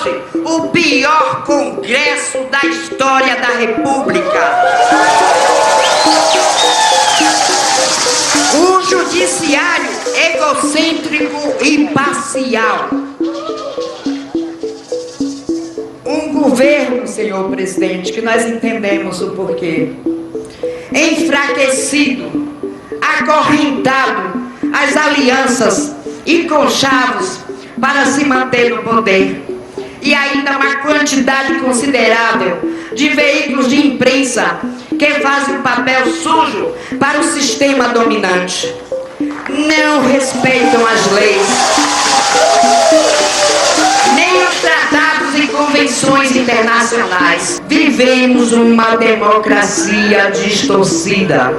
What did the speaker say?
hoje o pior congresso da história da República. O judiciário egocêntrico e parcial. Um governo, senhor presidente, que nós entendemos o porquê, enfraquecido, acorrentado às alianças e conchavos para se manter no poder, e ainda uma quantidade considerável de veículos de imprensa que fazem um papel sujo para o sistema dominante. Não respeitam as leis, nem os tratados e convenções internacionais. Vivemos uma democracia distorcida.